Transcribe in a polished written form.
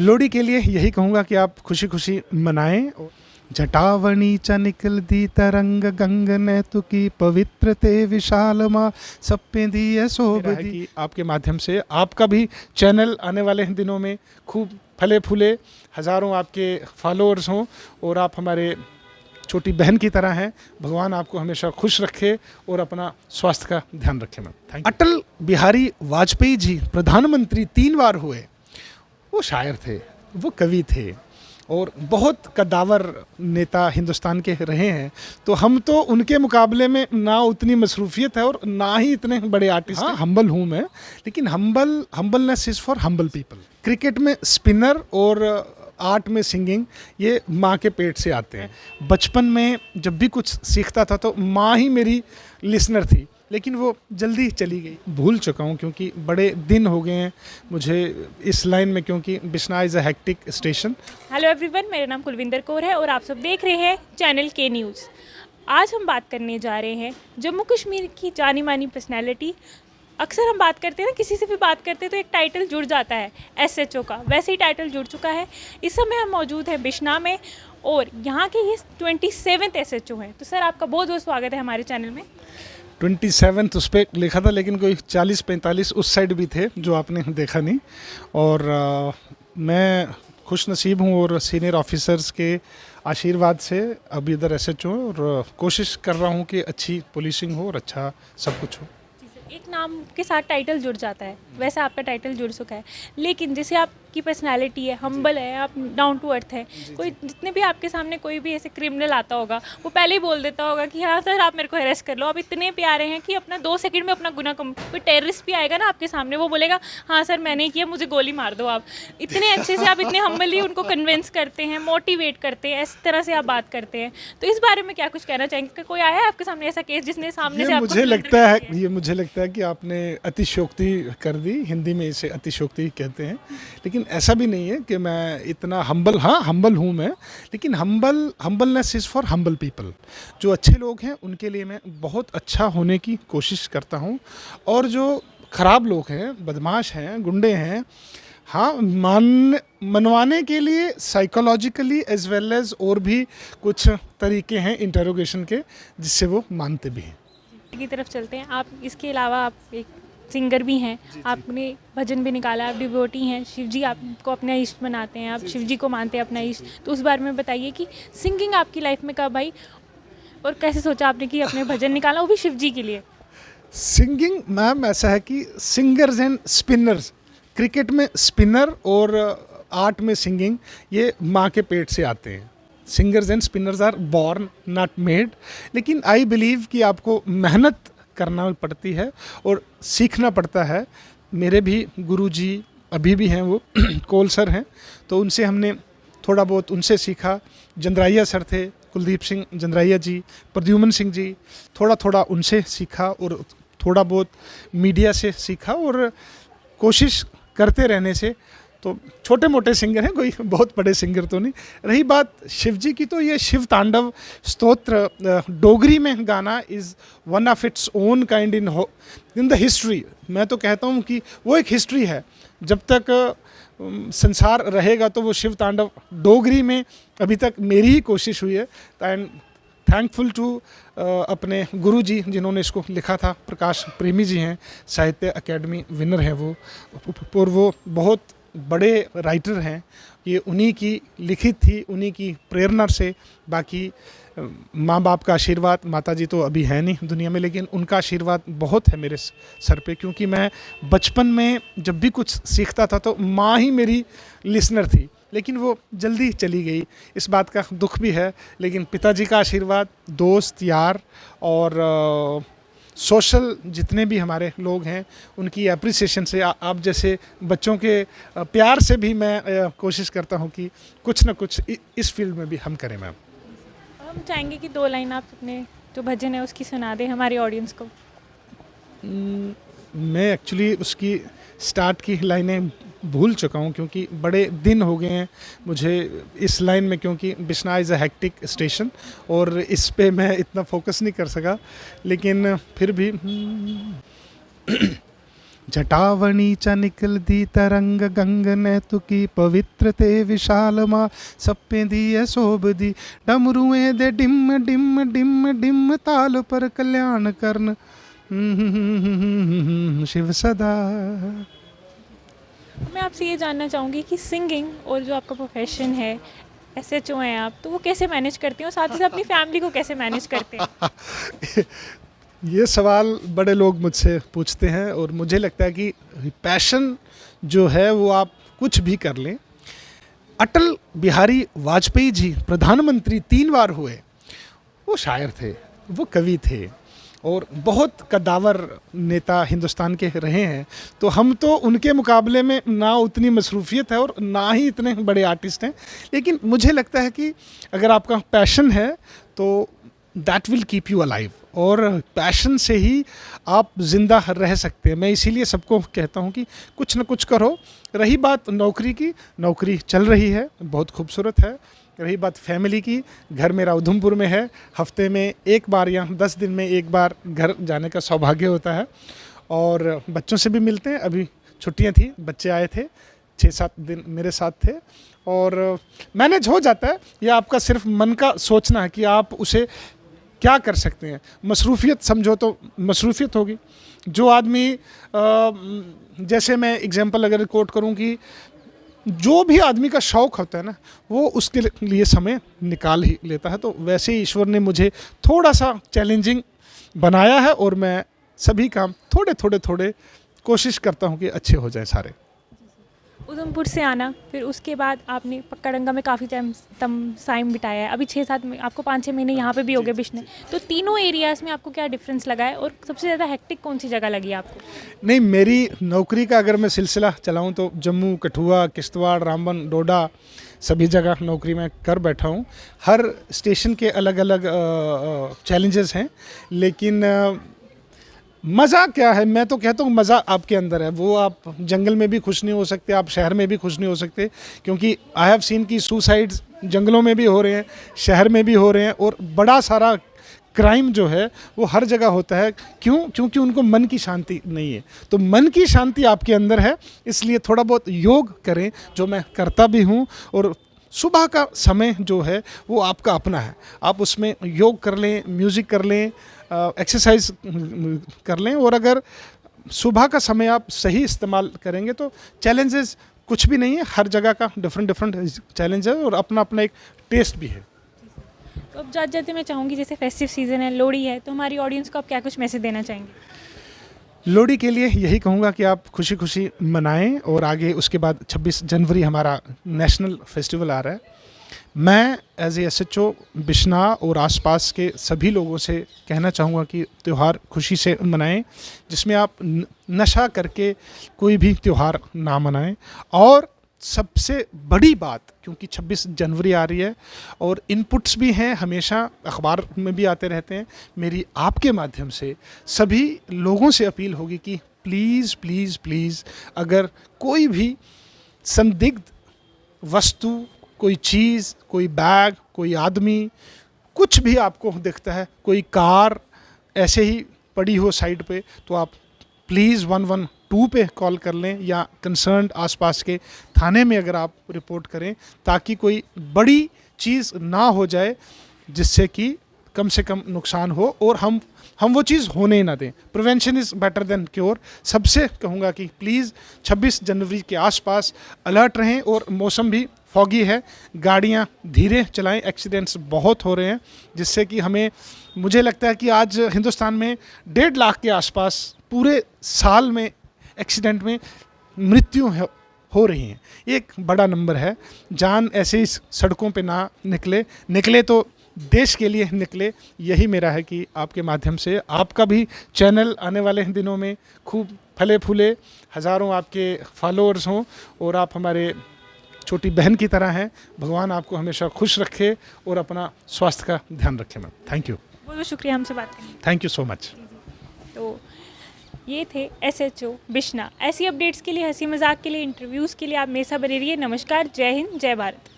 लोहड़ी के लिए यही कहूँगा कि आप खुशी खुशी मनाएं। जटावनी च निकलती तरंग गंग ने तुकी पवित्र ते विशाल माँ सप्पे दिए शोभ दी। आपके माध्यम से आपका भी चैनल आने वाले दिनों में खूब फले फूले, हज़ारों आपके फॉलोअर्स हों और आप हमारे छोटी बहन की तरह हैं। भगवान आपको हमेशा खुश रखे और अपना स्वास्थ्य का ध्यान रखे। मैम अटल बिहारी वाजपेयी जी प्रधानमंत्री 3 बार हुए। वो शायर थे, वो कवि थे और बहुत कद्दावर नेता हिंदुस्तान के रहे हैं। तो हम तो उनके मुकाबले में ना उतनी मसरूफियत है और ना ही इतने बड़े आर्टिस्ट। हाँ, हम्बल हूँ मैं, लेकिन humbleness is for humble people. Cricket में स्पिनर और आर्ट में सिंगिंग, ये माँ के पेट से आते हैं। बचपन में जब भी कुछ सीखता था तो माँ ही मेरी लिसनर थी, लेकिन वो जल्दी चली गई। भूल चुका हूँ क्योंकि बड़े दिन हो गए हैं मुझे इस लाइन में, क्योंकि Bishna is a hectic station. Hello everyone, मेरा नाम कुलविंदर कौर है और आप सब देख रहे हैं चैनल के न्यूज़। आज हम बात करने जा रहे हैं जम्मू कश्मीर की जानी मानी पर्सनैलिटी। अक्सर हम बात करते हैं ना, किसी से भी बात करते हैं तो एक टाइटल जुड़ जाता है एसएचओ का, वैसे ही टाइटल जुड़ चुका है। इस समय हम मौजूद हैं बिश्ना में और यहाँ के ये 27वें एसएचओ हैं। तो सर, आपका बहुत बहुत स्वागत है हमारे चैनल में। 27 उस पर लिखा था, लेकिन कोई 40-45 उस साइड भी थे जो आपने देखा नहीं। और मैं खुश नसीब हूँ और सीनियर ऑफिसर्स के आशीर्वाद से अभी इधर एसएचओ और कोशिश कर रहा हूँ कि अच्छी पुलिसिंग हो और अच्छा सब कुछ हो। एक नाम के साथ टाइटल जुड़ जाता है, वैसे आपका टाइटल जुड़ चुका है, लेकिन जैसे आपकी पर्सनालिटी है, हम्बल है, आप डाउन टू अर्थ है। कोई जितने भी आपके सामने कोई भी ऐसे क्रिमिनल आता होगा वो पहले ही बोल देता होगा कि हाँ सर, आप मेरे को अरेस्ट कर लो। आप इतने प्यारे हैं कि अपना 2 सेकंड में अपना गुनाह कम। कोई टेररिस्ट भी आएगा ना आपके सामने, वो बोलेगा हाँ सर मैंने किया, मुझे गोली मार दो। आप इतने अच्छे से, आप इतने हम्बली उनको कन्विंस करते हैं, मोटिवेट करते हैं, इस तरह से आप बात करते हैं। तो इस बारे में क्या कुछ कहना चाहेंगे? कोई आया है आपके सामने ऐसा केस जिसने सामने से आपको? मुझे लगता है कि आपने अतिशयोक्ति कर दी। हिंदी में इसे अतिशयोक्ति कहते हैं, लेकिन ऐसा भी नहीं है कि मैं इतना हम्बल। हाँ, हम्बल हूँ मैं, लेकिन humbleness is for humble people. जो अच्छे लोग हैं उनके लिए मैं बहुत अच्छा होने की कोशिश करता हूँ, और जो ख़राब लोग हैं, बदमाश हैं, गुंडे हैं, हाँ, मनवाने के लिए साइकोलॉजिकली एज वेल एज और भी कुछ तरीके हैं इंटरोगेशन के, जिससे वो मानते भी हैं। की तरफ चलते हैं। आप इसके अलावा आप एक सिंगर भी हैं, आपने भजन भी निकाला, आप डिवोटी हैं, शिव जी आपको अपना इष्ट बनाते हैं, आप शिव जी को मानते हैं अपना इष्ट। तो उस बारे में बताइए कि सिंगिंग आपकी लाइफ में कब आई और कैसे सोचा आपने कि अपने भजन निकाला, वो भी शिव जी के लिए? सिंगिंग मैम ऐसा है कि सिंगर्स एंड स्पिनर्स, क्रिकेट में स्पिनर और आर्ट में सिंगिंग, ये माँ के पेट से आते हैं। Singers and spinners are born not made. लेकिन आई बिलीव कि आपको मेहनत करना पड़ती है और सीखना पड़ता है। मेरे भी गुरुजी अभी भी हैं, वो कोल सर हैं, तो उनसे हमने थोड़ा बहुत उनसे सीखा। जंद्राइया सर थे, कुलदीप सिंह जंद्राइया जी, प्रद्युमन सिंह जी, थोड़ा थोड़ा उनसे सीखा और थोड़ा बहुत मीडिया से सीखा, और कोशिश करते रहने से तो छोटे मोटे सिंगर हैं, कोई बहुत बड़े सिंगर तो नहीं। रही बात शिव जी की, तो ये शिव तांडव स्तोत्र डोगरी में गाना is one of its own kind in the history. मैं तो कहता हूँ कि वो एक हिस्ट्री है। जब तक संसार रहेगा तो वो शिव तांडव डोगरी में अभी तक मेरी ही कोशिश हुई है। एंड थैंकफुल टू अपने गुरु जी जिन्होंने इसको लिखा था। प्रकाश प्रेमी जी हैं, साहित्य अकेडमी विनर हैं वो, और वो बहुत बड़े राइटर हैं। ये उन्हीं की लिखित थी, उन्हीं की प्रेरणा से। बाकी माँ बाप का आशीर्वाद, माता जी तो अभी है नहीं दुनिया में, लेकिन उनका आशीर्वाद बहुत है मेरे सर पे, क्योंकि मैं बचपन में जब भी कुछ सीखता था तो माँ ही मेरी लिसनर थी, लेकिन वो जल्दी चली गई। इस बात का दुख भी है, लेकिन पिताजी का आशीर्वाद, दोस्त यार और सोशल जितने भी हमारे लोग हैं, उनकी अप्रिसिएशन से, आप जैसे बच्चों के प्यार से भी मैं कोशिश करता हूं कि कुछ ना कुछ इस फील्ड में भी हम करें। मैम हम चाहेंगे कि 2 लाइन आप अपने जो भजन है उसकी सुना दें हमारे ऑडियंस को। मैं एक्चुअली उसकी स्टार्ट की लाइनें भूल चुका हूँ, क्योंकि बड़े दिन हो गए हैं मुझे इस लाइन में, क्योंकि Bishna is a hectic station और इस पे मैं इतना फोकस नहीं कर सका। लेकिन फिर भी जटावणी च निकलदी तरंग गंग नैतुकी पवित्र ते विशाल माँ सप्पे दी है शोभदी डमरुएं दे डिम डिम डिम डिम ताल पर कल्याण करन शिव सदा। मैं आपसे ये जानना चाहूँगी कि सिंगिंग और जो आपका प्रोफेशन है, एसएचओ हैं आप, तो वो कैसे मैनेज करते हैं और साथ ही साथ अपनी फैमिली को कैसे मैनेज करते हैं? ये सवाल बड़े लोग मुझसे पूछते हैं और मुझे लगता है कि पैशन जो है वो आप कुछ भी कर लें। अटल बिहारी वाजपेयी जी प्रधानमंत्री 3 बार हुए, वो शायर थे, वो कवि थे और बहुत कद्दावर नेता हिंदुस्तान के रहे हैं। तो हम तो उनके मुकाबले में ना उतनी मसरूफियत है और ना ही इतने बड़े आर्टिस्ट हैं, लेकिन मुझे लगता है कि अगर आपका पैशन है तो that will keep you alive और पैशन से ही आप ज़िंदा रह सकते हैं। मैं इसीलिए सबको कहता हूँ कि कुछ न कुछ करो। रही बात नौकरी की, नौकरी चल रही है, बहुत खूबसूरत है। रही बात फैमिली की, घर मेरा उधमपुर में है, हफ्ते में एक बार या 10 दिन में एक बार घर जाने का सौभाग्य होता है और बच्चों से भी मिलते हैं। अभी छुट्टियां थी, बच्चे आए थे, 6-7 दिन मेरे साथ थे और मैनेज हो जाता है। यह आपका सिर्फ मन का सोचना है कि आप उसे क्या कर सकते हैं। मसरूफियत समझो तो मसरूफियत होगी। जो आदमी जैसे मैं एग्जांपल अगर कोट करूं कि जो भी आदमी का शौक़ होता है ना, वो उसके लिए समय निकाल ही लेता है। तो वैसे ही ईश्वर ने मुझे थोड़ा सा चैलेंजिंग बनाया है और मैं सभी काम थोड़े कोशिश करता हूँ कि अच्छे हो जाए सारे। उधमपुर से आना, फिर उसके बाद आपने पक्काडंगा में काफ़ी टाइम बिताया है, अभी 6-7 आपको 5-6 महीने यहाँ पे भी हो गए बिश्ने। तो तीनों एरियाज़ में आपको क्या डिफरेंस लगा है और सबसे ज़्यादा हेक्टिक कौन सी जगह लगी आपको? नहीं, मेरी नौकरी का अगर मैं सिलसिला चलाऊं तो जम्मू, कठुआ, किश्तवाड़, रामबन, डोडा सभी जगह नौकरी में कर बैठा हूं। हर स्टेशन के अलग अलग चैलेंजेस हैं, लेकिन मज़ा क्या है, मैं तो कहता हूँ मज़ा आपके अंदर है। वो आप जंगल में भी खुश नहीं हो सकते, आप शहर में भी खुश नहीं हो सकते, क्योंकि आई हैव सीन कि सुसाइड्स जंगलों में भी हो रहे हैं, शहर में भी हो रहे हैं और बड़ा सारा क्राइम जो है वो हर जगह होता है। क्यों? क्योंकि उनको मन की शांति नहीं है। तो मन की शांति आपके अंदर है, इसलिए थोड़ा बहुत योग करें, जो मैं करता भी हूँ। और सुबह का समय जो है वो आपका अपना है, आप उसमें योग कर लें, म्यूज़िक कर लें, एक्सरसाइज कर लें। और अगर सुबह का समय आप सही इस्तेमाल करेंगे तो चैलेंजेस कुछ भी नहीं है। हर जगह का डिफरेंट चैलेंज है और अपना अपना एक टेस्ट भी है। तो अब जाते जाते मैं चाहूँगी, जैसे फेस्टिव सीज़न है, लोहड़ी है, तो हमारी ऑडियंस को आप क्या कुछ मैसेज देना चाहेंगे? लोहड़ी के लिए यही कहूँगा कि आप खुशी खुशी मनाएं और आगे उसके बाद 26 जनवरी हमारा नेशनल फेस्टिवल आ रहा है। मैं एज ए एसएचओ बिश्ना और आसपास के सभी लोगों से कहना चाहूँगा कि त्यौहार खुशी से मनाएं, जिसमें आप नशा करके कोई भी त्यौहार ना मनाएं। और सबसे बड़ी बात, क्योंकि 26 जनवरी आ रही है और इनपुट्स भी हैं, हमेशा अखबार में भी आते रहते हैं, मेरी आपके माध्यम से सभी लोगों से अपील होगी कि प्लीज़ प्लीज़ प्लीज़ अगर कोई भी संदिग्ध वस्तु, कोई चीज़, कोई बैग, कोई आदमी, कुछ भी आपको दिखता है, कोई कार ऐसे ही पड़ी हो साइड पे, तो आप प्लीज़ 112 पे कॉल कर लें या कंसर्न्ड आसपास के थाने में अगर आप रिपोर्ट करें, ताकि कोई बड़ी चीज़ ना हो जाए जिससे कि कम से कम नुकसान हो और हम वो चीज़ होने ही ना दें। Prevention is better than cure. सबसे कहूँगा कि प्लीज़ 26 जनवरी के आसपास अलर्ट रहें। और मौसम भी फॉगी है, गाड़ियाँ धीरे चलाएं, एक्सीडेंट्स बहुत हो रहे हैं, जिससे कि मुझे लगता है कि आज हिंदुस्तान में 1.5 लाख के आसपास पूरे साल में एक्सीडेंट में मृत्यु हो रही हैं। एक बड़ा नंबर है। जान ऐसे ही सड़कों पे ना निकले तो देश के लिए निकले। यही मेरा है कि आपके माध्यम से आपका भी चैनल आने वाले दिनों में खूब फले फूले, हज़ारों आपके फॉलोअर्स हों और आप हमारे छोटी बहन की तरह हैं। भगवान आपको हमेशा खुश रखे और अपना स्वास्थ्य का ध्यान रखे। मैम थैंक यू, बहुत बहुत शुक्रिया हमसे बात करने। Thank you so much. तो ये थे एसएचओ बिश्ना। ऐसी अपडेट्स के लिए, हंसी मजाक के लिए, इंटरव्यूज़ के लिए आप मेरे साथ बने रहिए। नमस्कार, जय हिंद, जय भारत।